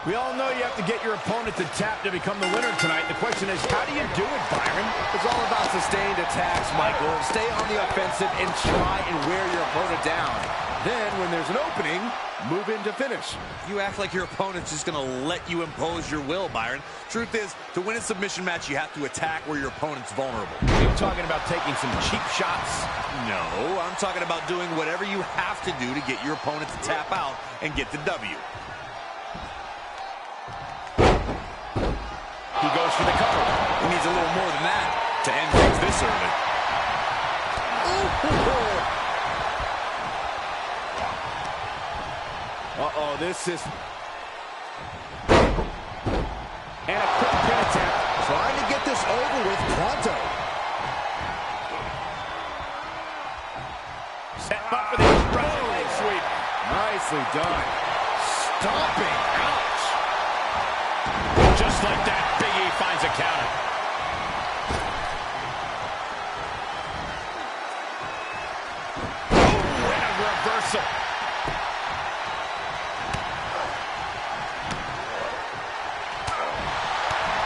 We all know you have to get your opponent to tap to become the winner tonight. The question is, how do you do it, Byron? It's all about sustained attacks, Michael. Stay on the offensive and try and wear your opponent down. Then, when there's an opening, move in to finish. You act like your opponent's just going to let you impose your will, Byron. Truth is, to win a submission match, you have to attack where your opponent's vulnerable. Are you talking about taking some cheap shots? No, I'm talking about doing whatever you have to do to get your opponent to tap out and get the W. He goes for the cover. He needs a little more than that to end things this early. Uh-oh, this is... And a quick pin attempt. Trying to get this over with pronto. Set up for the expressive leg sweep. Nicely done. Stomping. Ouch. Just like that, Big E finds a counter. Oh, and a reversal.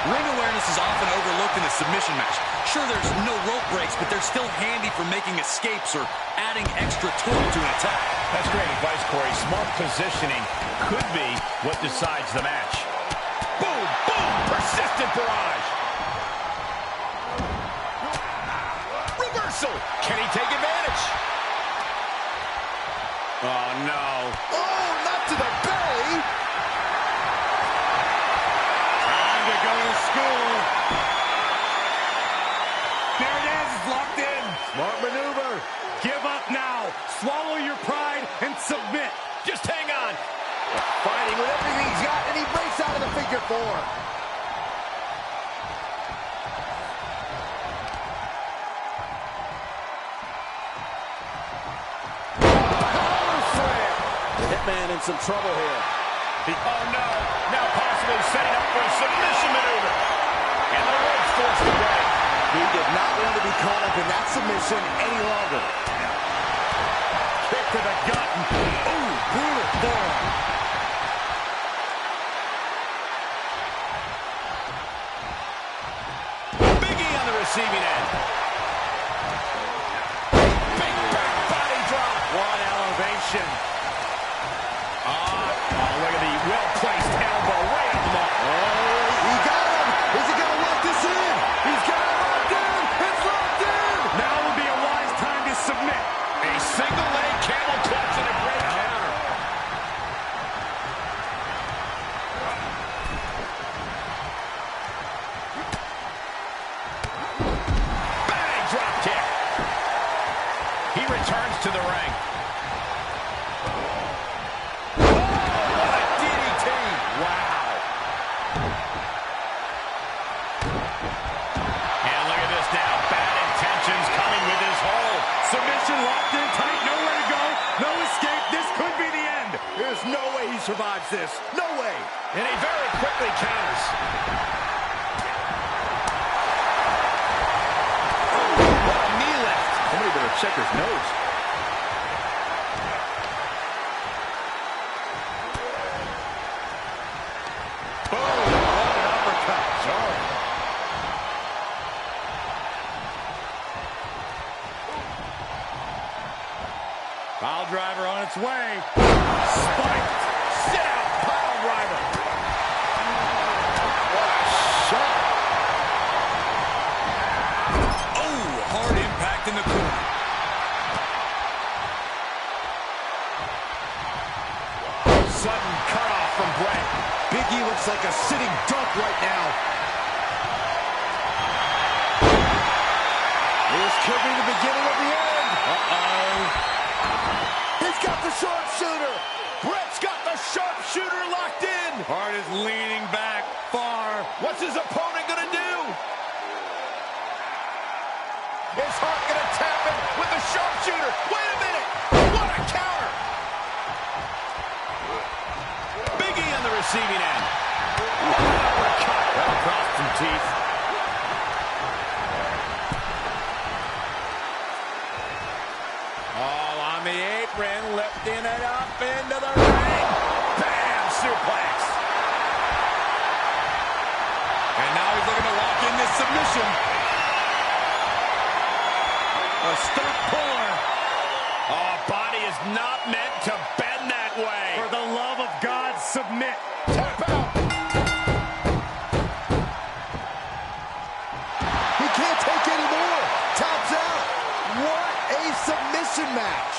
Ring awareness is often overlooked in a submission match. Sure, there's no rope breaks, but they're still handy for making escapes or adding extra torque to an attack. That's great advice, Corey. Smart positioning could be what decides the match. Boom, boom, persistent barrage. Reversal. Can he take advantage? Oh, no. Oh, not to the belly. Time to go to school. There it is, it's locked in. Smart maneuver. Give up now. Swallow your pride and submit. Just hang on. Fighting with everything he's got, and he breaks out of the figure four. Power slam. The Hitman in some trouble here. Oh, no. Now possibly setting up for a submission maneuver. And the ropes forced away. He did not want to be caught up in that submission any longer. Kick to the gut. Ooh, brutal forearm. Big E on the receiving end. Big back body drop. One elevation. Oh, look at the well-placed elbow right on the mark. Oh, he got him. Is he going to lock this in? He's got it locked in. It's locked in. Now would be a wise time to submit. A single leg camel clutch and a great counter. Bang, drop kick. He returns to the ring. What a DDT. Wow. And look at this now. Bad intentions coming with his hold. Submission locked in tight, nowhere to go, no escape. This could be the end. There's no way he survives this. No way. And he very quickly counters. What a knee lift. Somebody better check his nose. Boom. What an uppercut. Sorry. Pile driver on its way. Spiked. Sit out. Pile driver. What a shot. Oh, hard impact in the corner. Sudden cutoff from Brett. Big E looks like a sitting duck right now. This could be the beginning of the end. Uh-oh. He's got the sharpshooter. Brett's got the sharpshooter locked in. Hart is leaning back far. What's his opponent gonna do? Is Hart gonna tap him with the sharpshooter? Wait a minute! What a counter! Big E on the receiving end. Uppercut. That'll cost some teeth. All on the apron, lifting it up into the ring. Bam! Suplex. submission. A stump puller. Oh, body is not meant to bend that way. For the love of God, submit. Tap out. He can't take any more. Taps out. What a submission match.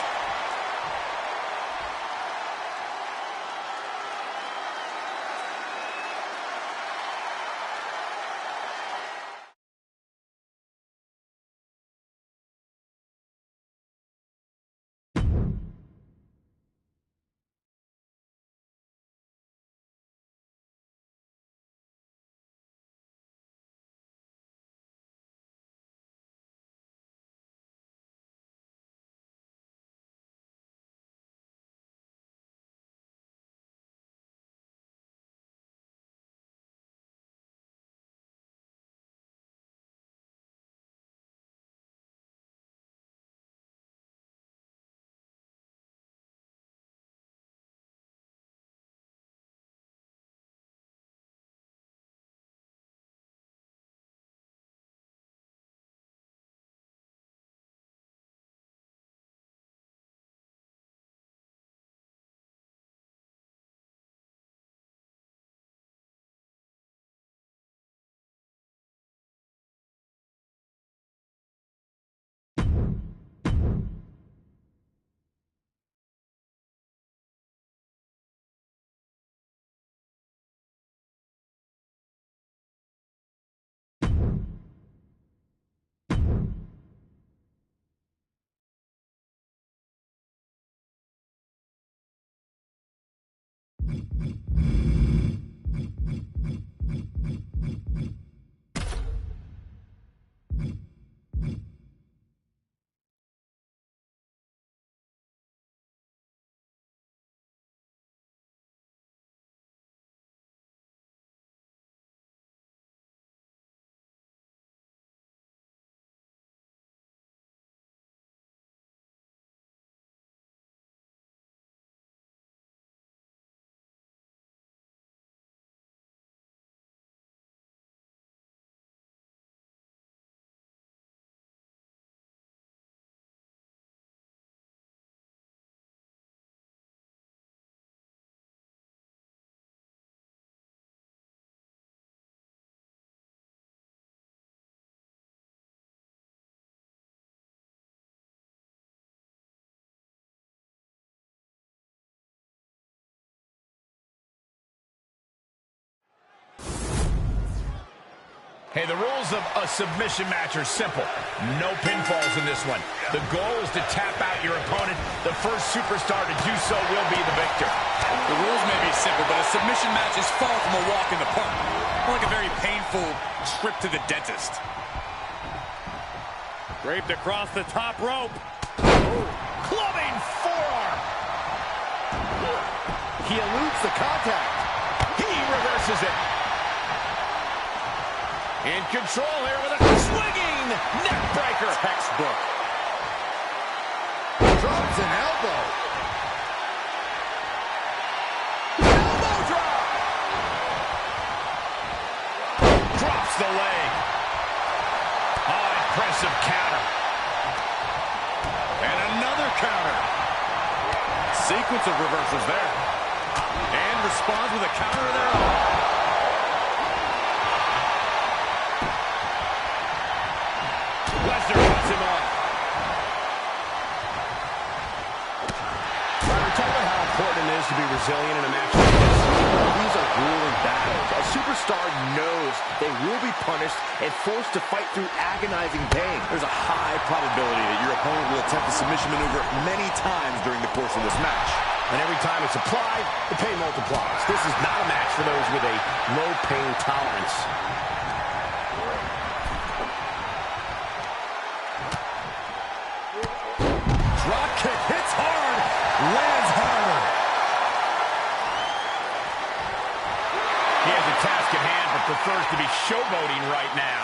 Hey, the rules of a submission match are simple. No pinfalls in this one. The goal is to tap out your opponent. The first superstar to do so will be the victor. The rules may be simple, but a submission match is far from a walk in the park. More like a very painful trip to the dentist. Draped across the top rope. Clubbing forearm. He eludes the contact. He reverses it. In control here with a swinging neck breaker. Textbook. Drops an elbow. Elbow drop. Drops the leg. Oh, impressive counter. And another counter. Sequence of reversals there. And responds with a counter of their own. Lesnar cuts him off. Robert, talk about how important it is to be resilient in a match like this. These are grueling battles. A superstar knows they will be punished and forced to fight through agonizing pain. There's a high probability that your opponent will attempt the submission maneuver many times during the course of this match. And every time it's applied, the pain multiplies. This is not a match for those with a low pain tolerance. Drop kick hits hard, lands harder. He has a task at hand, but prefers to be showboating right now.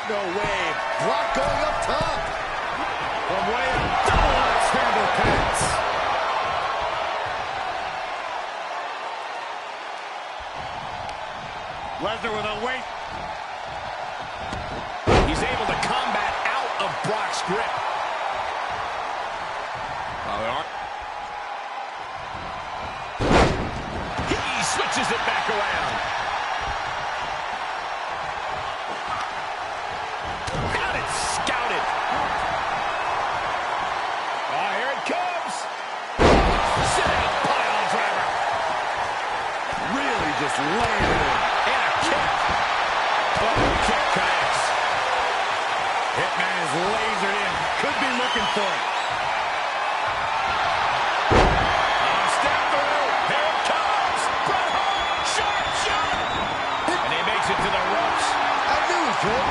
No way. Block going up top. From way up, double axe handle kicks. Lesnar with a weight. He's able to combat out of Brock's grip. He switches it back around. Got it scouted. Here it comes. Sit out, pile driver. Really just laying it in. And a kick. Oh, kick connects. Hitman is lasered in. Could be looking for it. Step through. Here it comes. Bret Hart. Sharp shot. And he makes it to the ropes. I knew he could.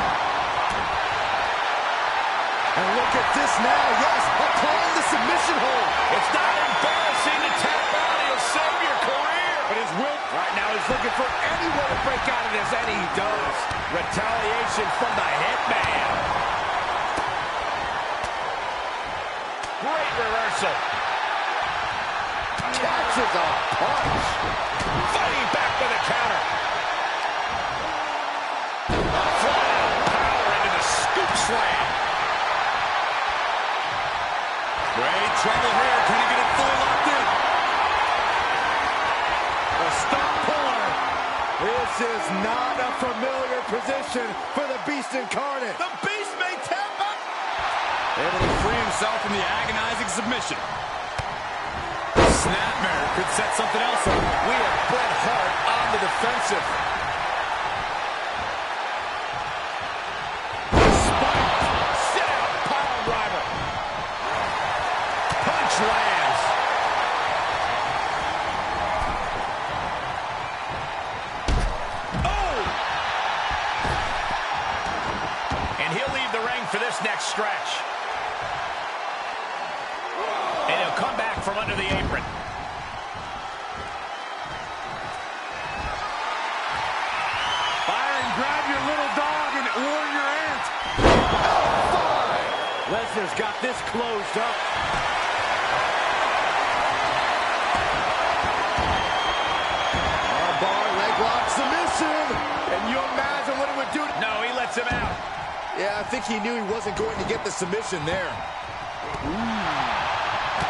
And look at this now. Yes, applying the submission hold. It's not embarrassing to tap out. He'll save your career. But his will Right now he's looking for any way to break out of this, and he does. Retaliation from the Hitman. Great reversal. Catches a punch. Fighting back with a counter. Flat power into the scoop slam. Great trouble here. Can he get it fully locked in? A stump puller. This is not a familiar position for the Beast Incarnate. The Beast may tap out. Able to free himself from the agonizing submission. Snapmare could set something else up. We have Bret Hart on the defensive. Spike. Sit out. Pile driver. Punch lands. Oh! And he'll leave the ring for this next stretch. And he'll come back from under the apron. Byron, grab your little dog and warn your aunt. Lesnar's got this closed up. Armbar, leg lock, submission. And you imagine what it would do. No, he lets him out. Yeah, I think he knew he wasn't going to get the submission there.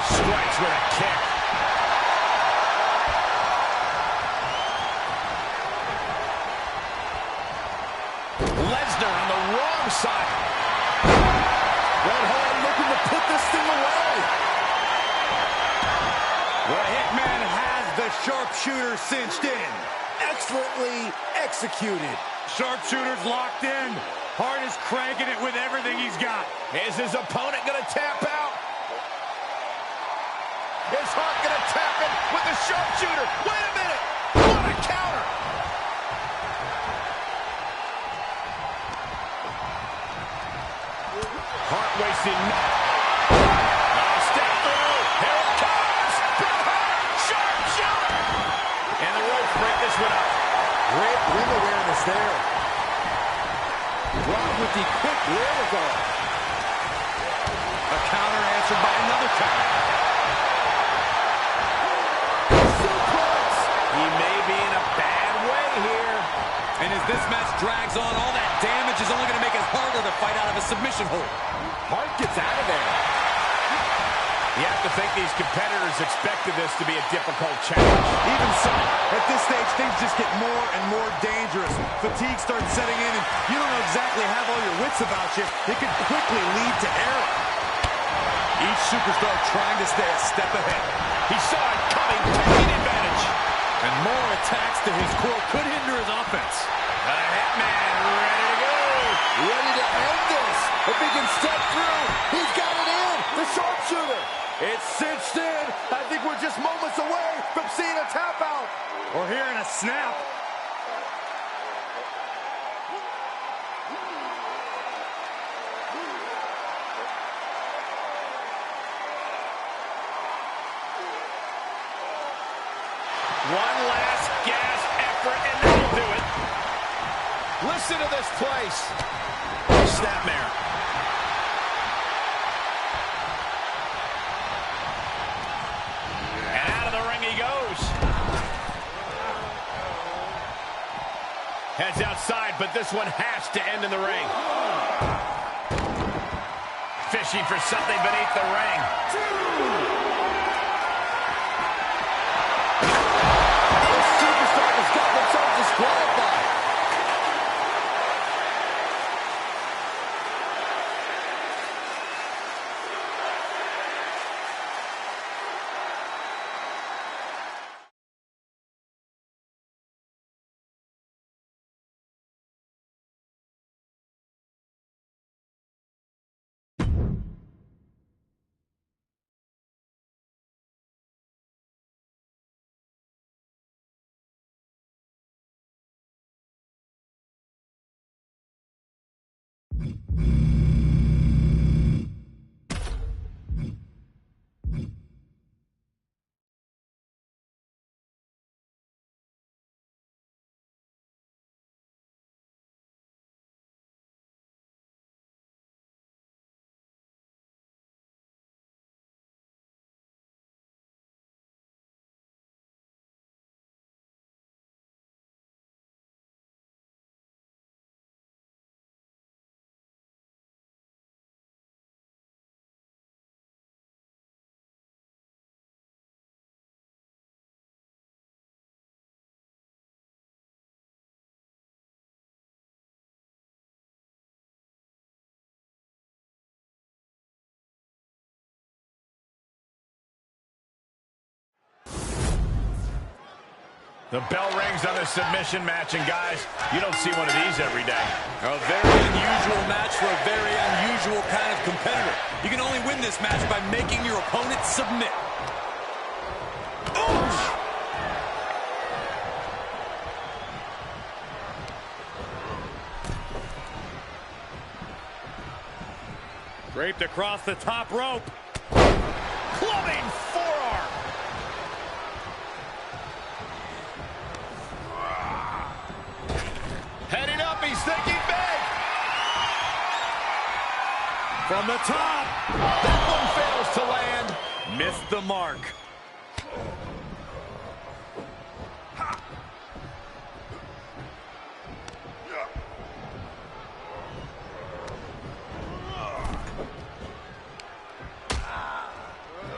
Strikes with a kick. Lesnar on the wrong side. Bret Hart looking to put this thing away. The Hitman has the sharpshooter cinched in. Excellently executed. Sharpshooter's locked in. Hart is cranking it with everything he's got. Is his opponent going to tap out? Is Hart going to tap it with the sharpshooter? Wait a minute! What a counter! Hart wasting... Step through! Here it comes! Bret Hart! Sharpshooter! And the ropes break this one up. Great ring awareness there. Brock with the quick wherewithal. A counter answered by another counter. He may be in a bad way here. And as this match drags on, all that damage is only going to make it harder to fight out of a submission hold. Hart gets out of there. You have to think these competitors expected this to be a difficult challenge. Even so, at this stage, things just get more and more dangerous. Fatigue starts setting in, and you don't exactly have all your wits about you. It could quickly lead to error. Each superstar trying to stay a step ahead. He saw it coming, taking advantage. And more attacks to his core could hinder his offense. The Hitman ready to go. Ready to end this. If he can step through, he's got it in. The sharpshooter. It's cinched in. I think we're just moments away from seeing a tap out. Or hearing a snap. One last gasp effort, and that'll do it. Listen to this place. Snapmare. And out of the ring he goes. Heads outside, but this one has to end in the ring. Fishing for something beneath the ring. The superstar has got themselves disqualified. The bell rings on the submission match, and guys, you don't see one of these every day. A very unusual match for a very unusual kind of competitor. You can only win this match by making your opponent submit. Oof! Draped across the top rope. Clubbing forearm. Heading up, he's thinking big. From the top. That one fails to land. Missed the mark.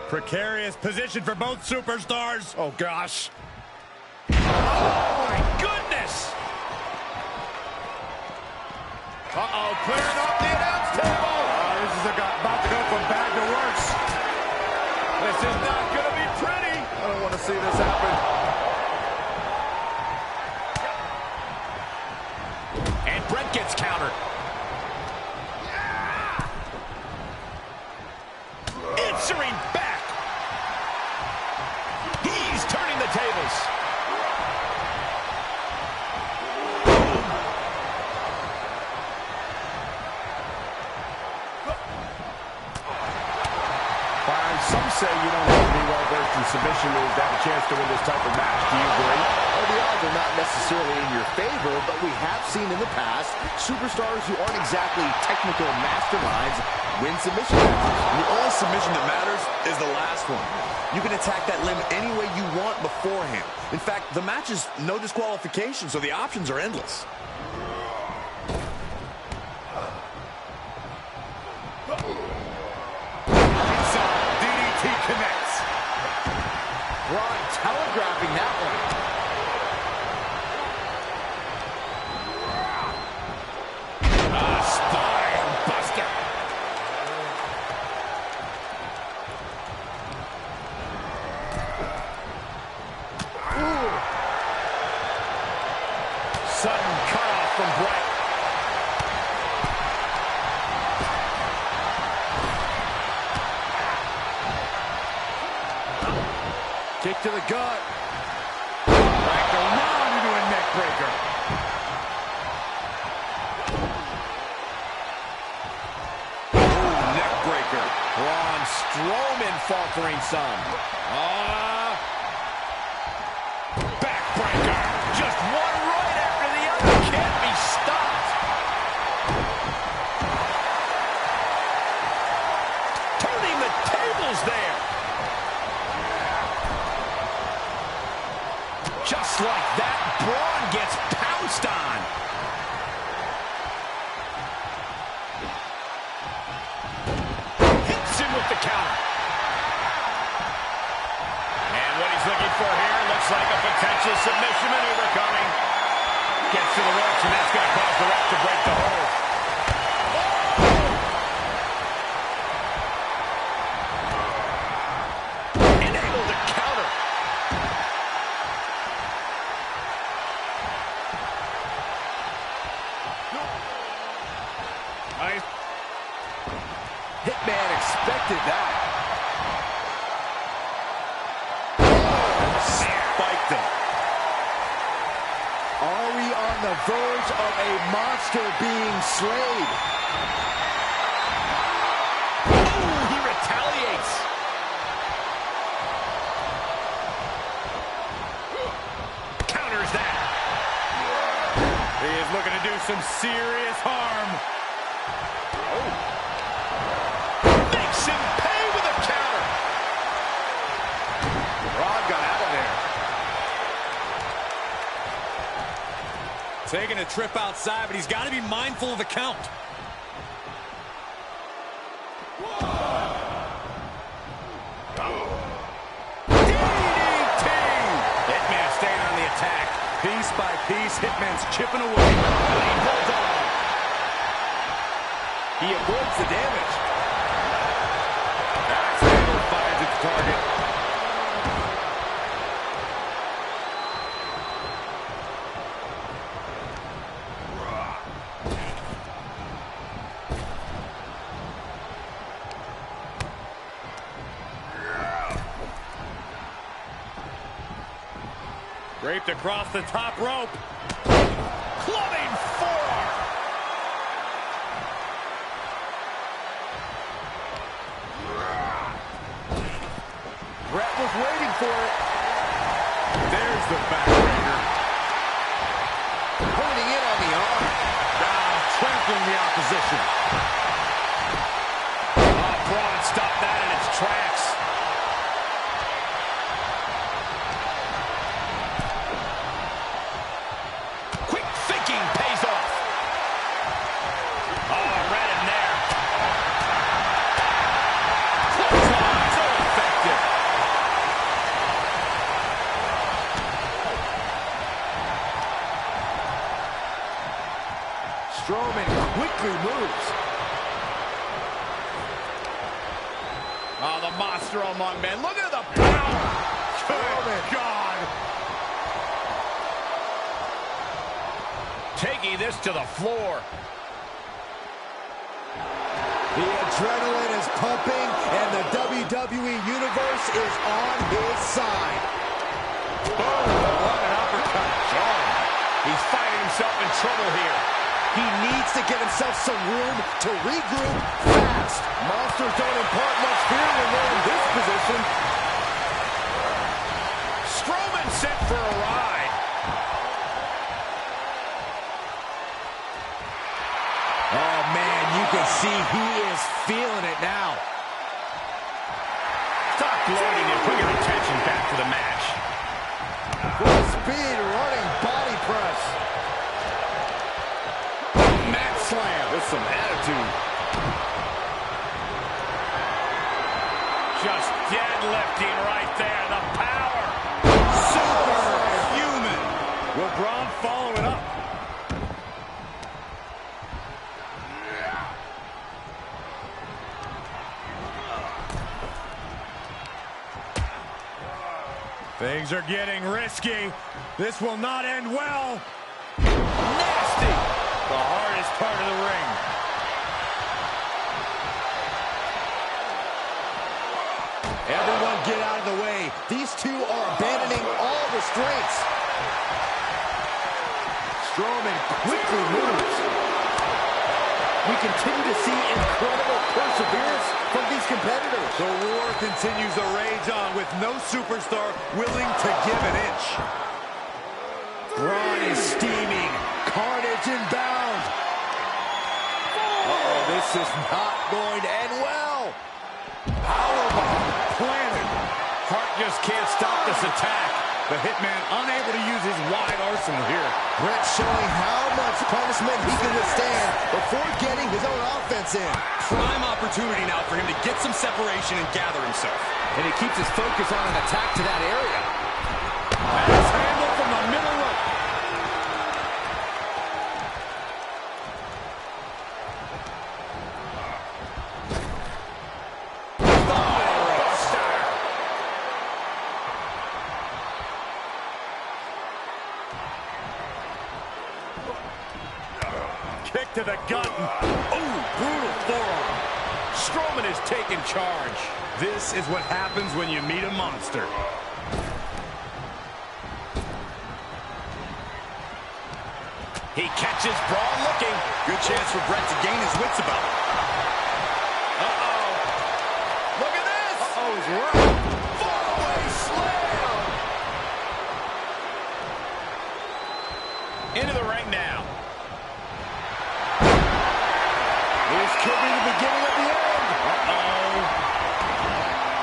Precarious position for both superstars. Oh, gosh. Oh, my goodness. Uh-oh, clearing off the announce table. This is about to go from bad to worse. This is not going to be pretty. I don't want to see this happen. And Brent gets countered. Answering back. He's turning the tables. Some say you don't have to be well-versed in submission moves to have a chance to win this type of match. Do you agree? Well, the odds are not necessarily in your favor, but we have seen in the past superstars who aren't exactly technical masterminds win submission matches. The only submission that matters is the last one. You can attack that limb any way you want beforehand. In fact, the match is no disqualification, so the options are endless. Connects. Braun telegraphing that one. Spine buster. Ooh. Sudden cutoff from Brett. Kick to the gut. Back around into a neck breaker. Ooh, neck breaker. Braun Strowman faltering some. Backbreaker. Just one right after the other. Can't be stopped. Turning the tables there. Just like that, Braun gets pounced on. Potential submission maneuver coming. Gets to the ropes, and that's going to cause the ref to break the hold. And able to counter. Nice. Hitman expected that. Spiked him. Are we on the verge of a monster being slayed? Ooh, he retaliates. Counters that. He is looking to do some serious harm. Makes him pay with a counter. Rod got out of there. Taking a trip outside, but he's got to be mindful of the count. DDT. Hitman staying on the attack. Piece by piece, Hitman's chipping away. He holds on. He avoids the damage. Axe handle finds its target. Draped across the top rope. Clubbing forearm. Brett was waiting for it. There's the backbreaker. Honing in on the arm. Trampling the opposition. Oh, Braun stopped that in its tracks. Quick thinking pays off. Oh, read him there. Clothesline, so effective. Strowman quickly moves. Oh, the monster among men. Look at the power. Strowman. God. Taking this to the floor. The adrenaline is pumping, and the WWE Universe is on his side. Boom. What an uppercut. Oh, he's finding himself in trouble here. He needs to get himself some room to regroup fast. Monsters don't impart much fear when they're in this position. Strowman set for a ride. Oh, man, you can see he is feeling it now. Stop gloating and put your attention back to the match. Full speed running body press. Mat slam. With some attitude. Just deadlifting right there. The power. Superhuman. Will Braun follow it up? Things are getting risky. This will not end well. Nasty. The hardest part of the ring. Everyone get out of the way. These two are abandoning all restraints. Strowman quickly moves. We continue to see incredible perseverance from these competitors. The war continues to rage on with no superstar willing to give an inch. Braun is steaming. Carnage inbound. Uh-oh, this is not going to end well. Powerbomb planted. Hart just can't stop this attack. The Hitman unable to use his wide arsenal here. Brett showing how much punishment he can withstand before getting his own offense in. Prime opportunity now for him to get some separation and gather himself. And he keeps his focus on an attack to that area. That's Kick to the gut. Oh, brutal forearm. Strowman is taking charge. This is what happens when you meet a monster. He catches Braun looking. Good chance for Brett to gain his wits about it. Uh-oh. Look at this. Uh-oh, he's right. Fallaway slam. Into the ring now. This could be the beginning of the end. Uh-oh.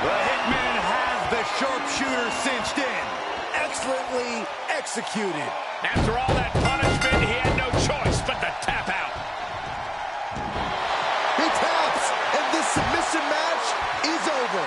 The Hitman has the sharpshooter cinched in. Excellently executed. After all that punishment, he had no choice but to tap out. He taps, and this submission match is over.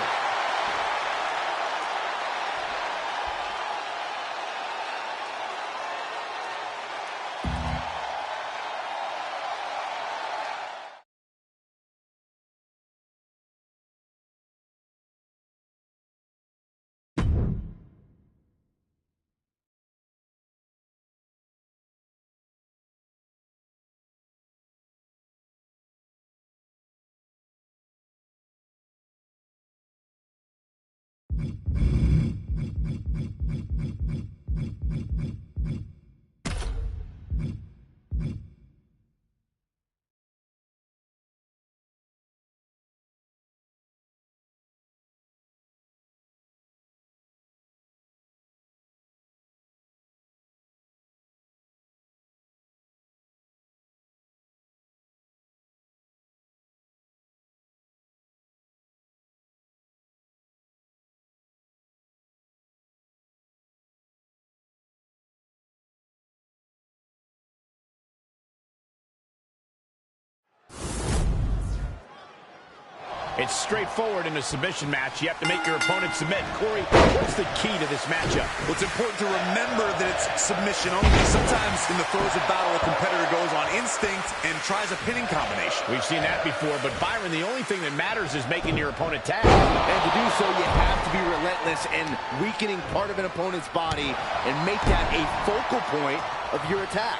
It's straightforward in a submission match. You have to make your opponent submit. Corey, what's the key to this matchup? Well, it's important to remember that it's submission only. Sometimes in the throes of battle, a competitor goes on instinct and tries a pinning combination. We've seen that before, but Byron, the only thing that matters is making your opponent tag. And to do so, you have to be relentless in weakening part of an opponent's body and make that a focal point of your attack.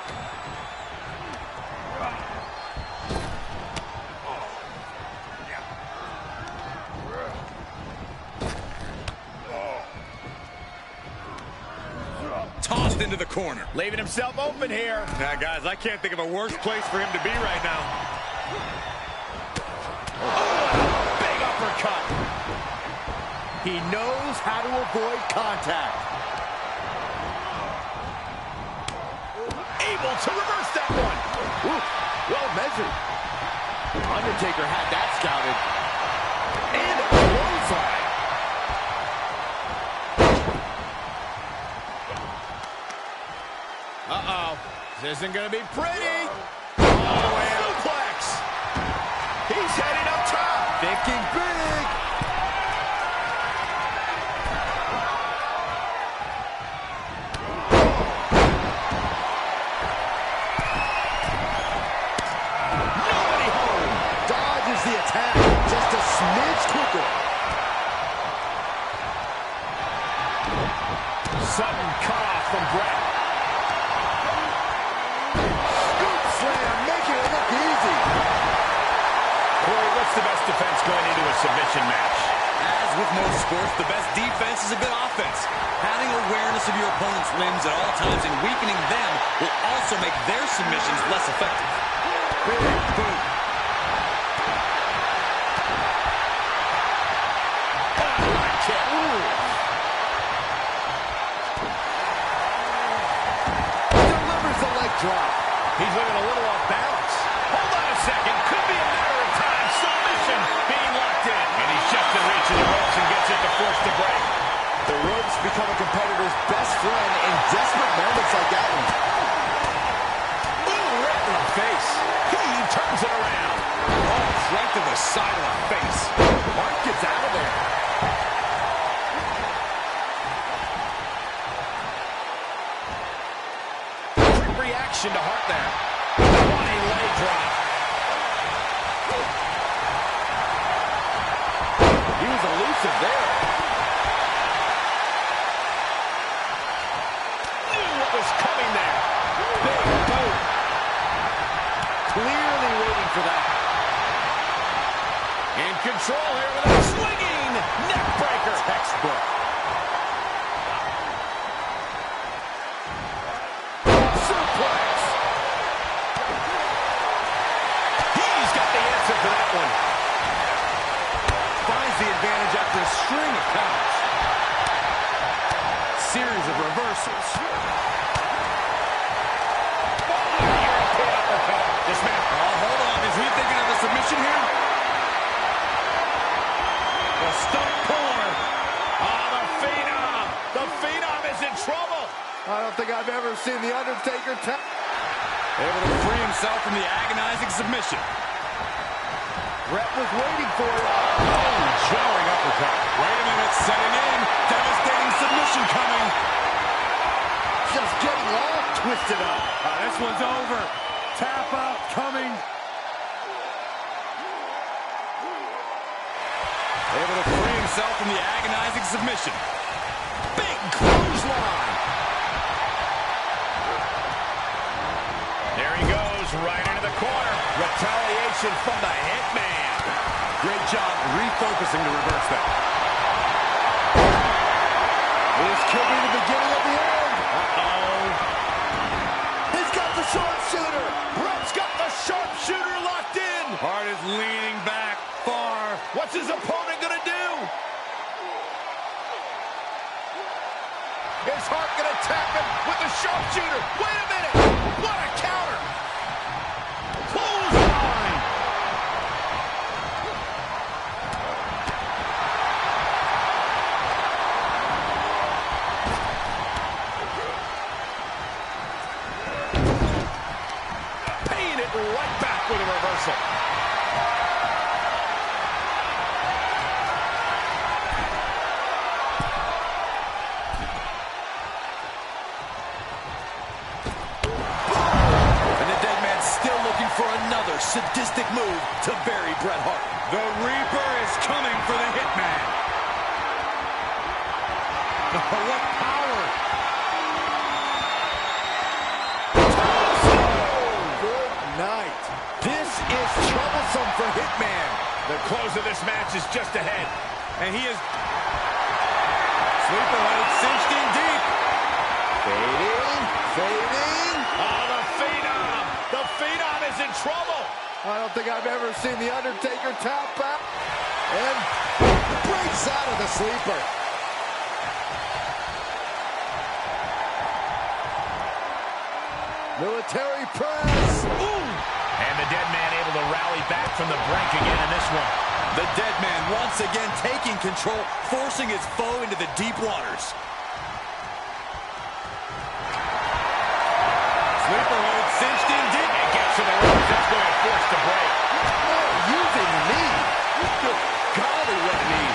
Tossed into the corner. Leaving himself open here. Now, guys, I can't think of a worse place for him to be right now. Oh, big uppercut. He knows how to avoid contact. Able to reverse that one. Ooh, well measured. Undertaker had that scouted. And a clothesline. Uh-oh. This isn't going to be pretty. Oh, and suplex. He's heading up top. Thinking big. Nobody home. Dodges the attack just a smidge quicker. Sudden cutoff from Brett. The best defense going into a submission match. As with most sports, the best defense is a good offense. Having awareness of your opponent's limbs at all times and weakening them will also make their submissions less effective. Big boot. Delivers the leg drop. He's looking a little off balance. Hold on a second. Could be a matter of time. Submission being locked in. And he's just in reach of the ropes and gets it to force the break. The ropes become a competitor's best friend in desperate moments like that one. Ooh, right in the face. He turns it around. Oh, right to the side of the face. Mark gets out of there. Quick reaction to Hart there. What a leg drop. He was elusive there. Knew what was coming there. Big boot. for that. In control here with a swinging neck breaker. Textbook. Suplex. He's got the answer for that one. Finds the advantage after a string of counts. Series of reversals. European uppercut. This man. Oh, hold on. Is he thinking of a submission here? The stump puller. Oh, the Phenom. The Phenom is in trouble. I don't think I've ever seen The Undertaker tap. Able to free himself from the agonizing submission. Brett was waiting for it. Oh, jarring uppercut. Wait a minute, setting in. Devastating submission coming. Just getting all twisted up. This one's over. Tap out coming. Able to free himself from the agonizing submission. Big clothesline. There he goes, right into the corner. Retaliation from the Hitman. Great job refocusing to reverse that. This could be the beginning of the end. Uh-oh. He's got the sharpshooter. Brett's got the sharpshooter locked in. Hart is leaning back far. What's his opponent gonna do? Is Hart gonna tap him with the sharpshooter? Wait a minute! What a counter! Clothesline! Paying it right back with a reversal. Sadistic move to bury Bret Hart. The Reaper is coming for the Hitman. What power! Good night. This is troublesome for Hitman. The close of this match is just ahead. And he is sleeper hold cinched in deep. Fading, fading. Oh, the Phenom! The Phenom is in trouble! I don't think I've ever seen The Undertaker tap out. And breaks out of the sleeper. Military press. Ooh! And the dead man able to rally back from the brink again in this one. The dead man once again taking control, forcing his foe into the deep waters. Sleeper hold cinched in deep. And gets to the ropes. That's going to force the break. Oh, using the knee. Good golly, what a knee.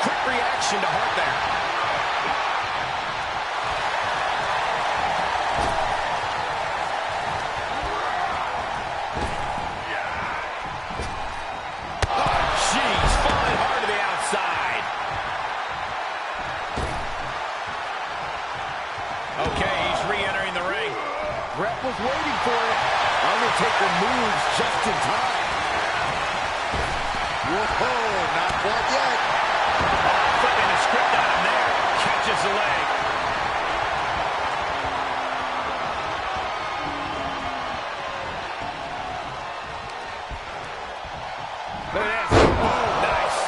Quick reaction to Hart there. Oh, jeez. Falling hard to the outside. Okay, he's re-entering the ring. Brett was waiting for it. Undertaker moves just in time. Whoa, not quite yet. Flipping the script on him there. Catches the leg. Look at this. Oh, nice.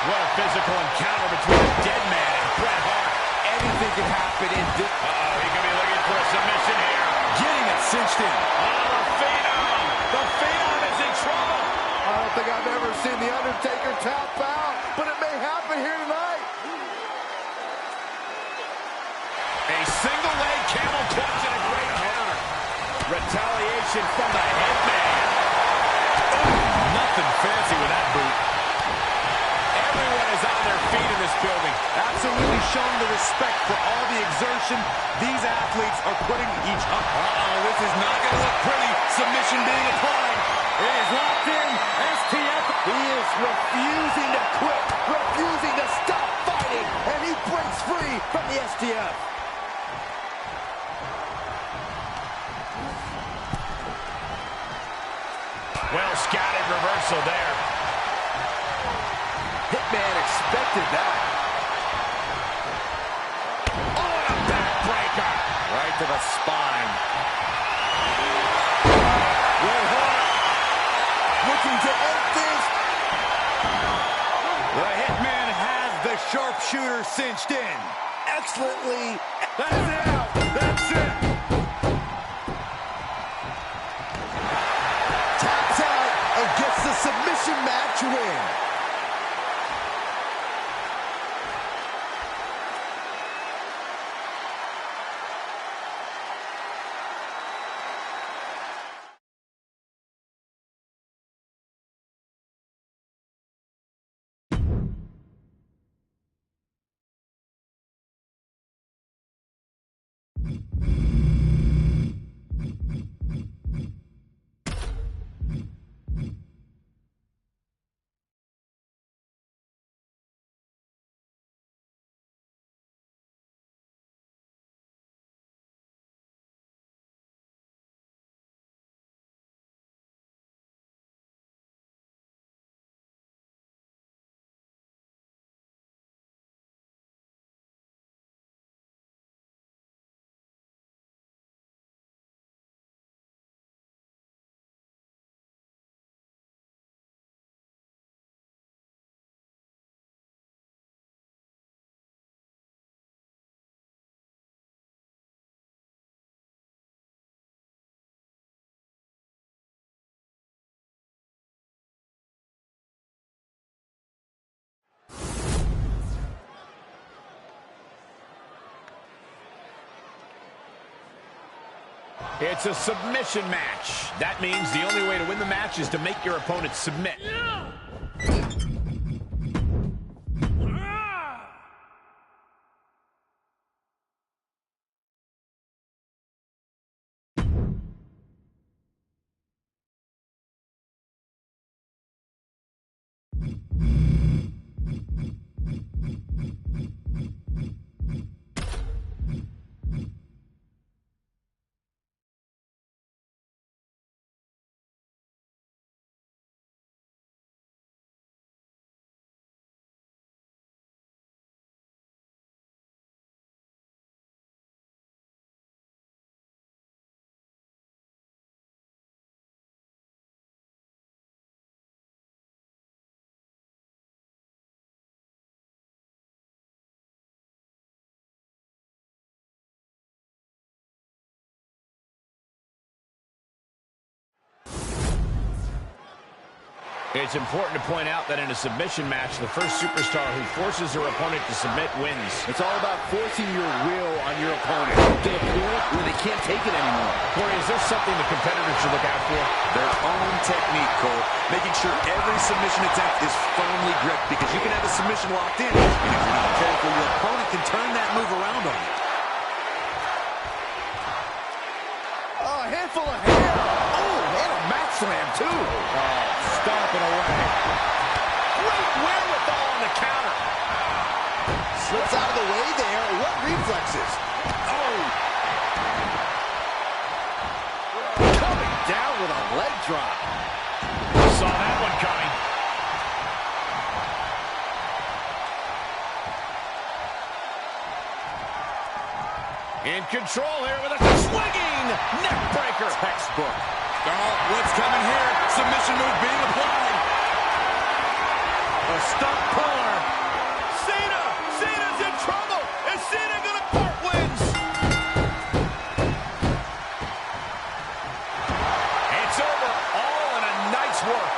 What a physical encounter between the dead man and Bret Hart. Anything can happen in this. Uh-oh, he could be looking for a submission here. Getting it cinched in. Oh, the Phenom! The Phenom is in trouble! I don't think I've ever seen The Undertaker tap out, but it may happen here tonight. A single leg camel clutch and a great counter. Retaliation from the Hitman. Nothing fancy with that boot. Everyone is on their feet in this building. Absolutely showing the respect for all the exertion these athletes are putting each other. Uh-oh, this is not going to look pretty. Submission being applied. It is locked in. STF. He is refusing to quit, refusing to stop fighting, and he breaks free from the STF. scouted reversal there. Hitman expected that. Oh, and a backbreaker. Right to the spine. Red Hart looking to end things. The Hitman has the sharpshooter cinched in. Excellently. That's it out. That's it. Taps out and gets the submission match win. It's a submission match. That means the only way to win the match is to make your opponent submit. It's important to point out that in a submission match, the first superstar who forces her opponent to submit wins. It's all about forcing your will on your opponent to the point where they can't take it anymore. Corey, is there something the competitors should look out for? Their own technique, Cole. Making sure every submission attempt is firmly gripped, because you can have a submission locked in, and if you're not careful, your opponent can turn that move around on you. Oh, a handful of hair. Oh, and a mat slam, too. Stomping away. Great wherewithal on the counter. Slips out of the way there. What reflexes? Oh. Coming down with a leg drop. Saw that one coming. In control here with a swinging neck breaker. Textbook. Oh, what's coming here? Submission move being applied. A stump puller. Cena's in trouble. Is Cena gonna part wins? It's over. All in a night's work.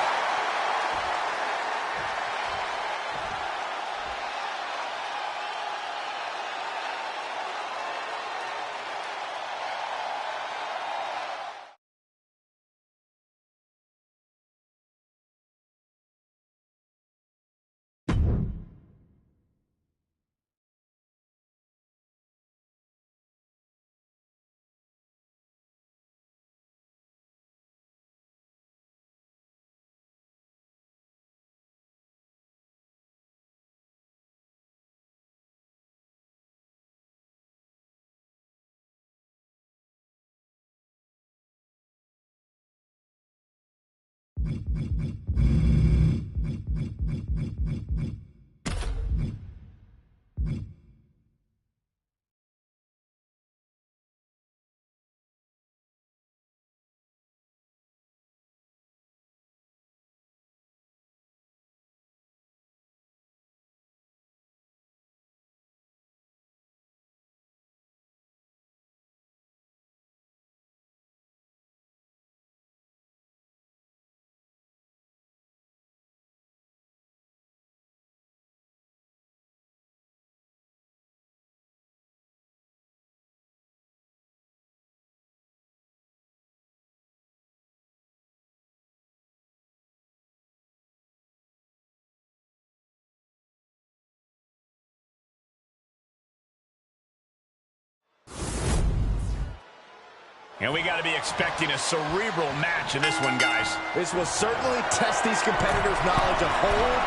And we got to be expecting a cerebral match in this one, guys. This will certainly test these competitors' knowledge of hold.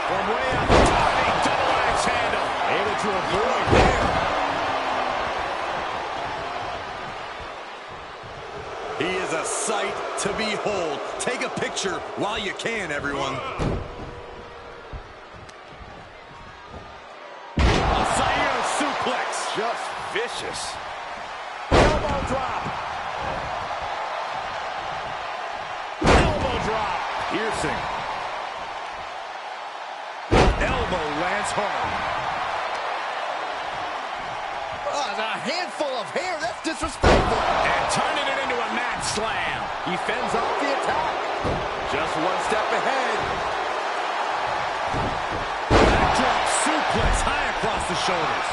From way up, diving double axe handle. Able to avoid there. He is a sight to behold. Take a picture while you can, everyone. A Saito suplex. Just vicious. Elbow drop. Elbow drop. Piercing. Elbow lands hard. Oh, a handful of hair. That's disrespectful. And turning it into a mat slam. He fends off the attack. Just one step ahead. Backdrop suplex high across the shoulders.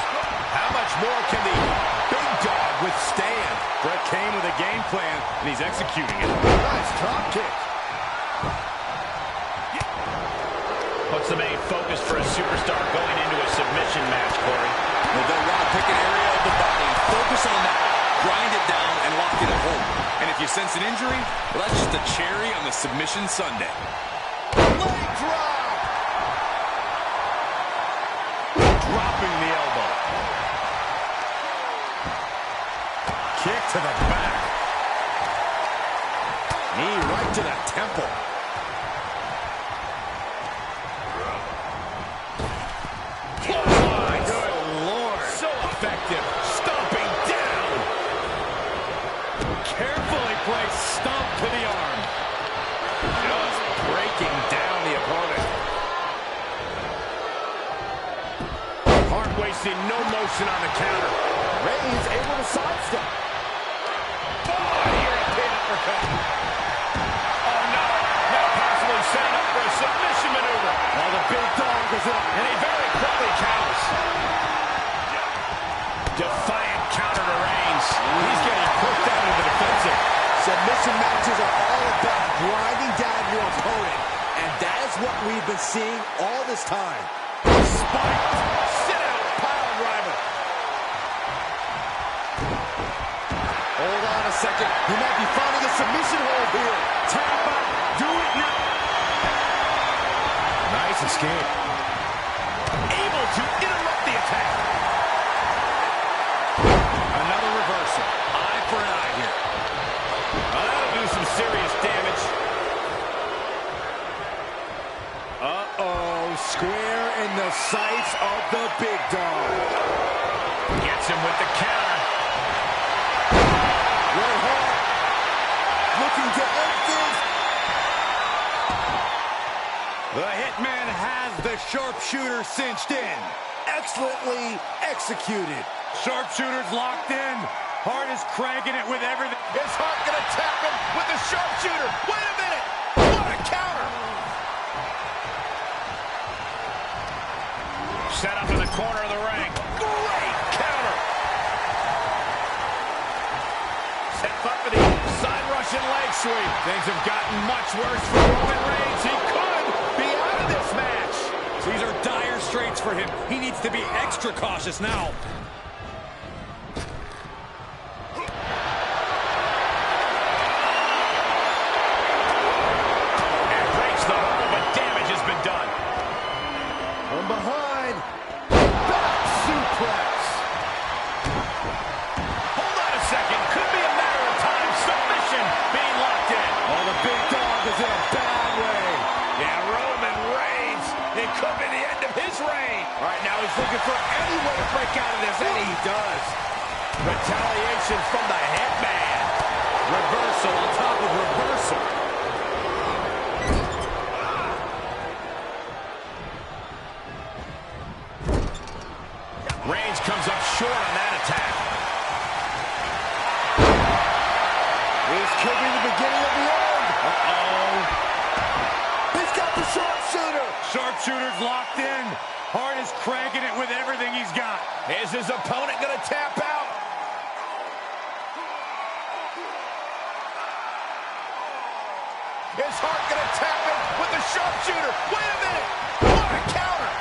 How much more can the big dog withstand? Brett came with a game plan, and he's executing it. Nice drop kick. What's the main focus for a superstar going into a submission match, Corey? Well, they'll want to pick an area of the body, focus on that, grind it down, and lock it at home. And if you sense an injury, well, that's just a cherry on the submission sundae. Leg drop. Dropping the elbow. Kick to the back. Knee right to the temple. Carefully placed stomp to the arm. Just breaking down the opponent. Hart wasting no motion on the counter. Reigns able to sidestep. Oh, here a pin uppercut. Oh, no. Now possibly setting up for a submission maneuver. Well, the big dog is in. And he very quickly counters. Defiant counter to Reigns. He's getting put down to the defensive. Submission matches are all about grinding down your opponent. And that is what we've been seeing all this time. Spiked. Sit out. Pile driver. Hold on a second. He might be finding a submission hold here. Tap out. Do it now. Nice escape. Able to interrupt the attack. Another reversal. Eye for an eye here. Well, that'll do some serious damage. Uh-oh. Square in the sights of the big dog. Gets him with the counter. Red Hart looking to end this. The Hitman has the sharpshooter cinched in. Excellently executed. Sharpshooter's locked in. Hart is cranking it with everything. Is Hart going to tap him with the sharpshooter? Wait a minute. What a counter. Set up in the corner of the ring. Great counter. Set up for the side Russian leg sweep. Things have gotten much worse for Roman Reigns. He could be out of this match. These are dire straits for him. He needs to be extra cautious now. And breaks the hold, but damage has been done. From behind. Back suplex. Hold on a second. Could be a matter of time. Submission being locked in. Oh, the big dog is in a bad way. does. Retaliation from the Hitman. Reversal on top of reversal. Reigns comes up short on that attack. This could be the beginning of the end. He's got the sharpshooter. Sharpshooter's locked in. Hart is cranking it with everything he's got. Is his opponent going to tap out? Is Hart going to tap in with the sharpshooter? Wait a minute! What a counter!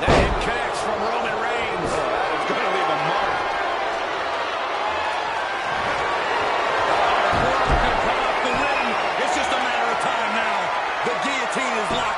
That hit connects from Roman Reigns. That is going to leave a mark. Could come off the ring. It's just a matter of time now. The guillotine is locked.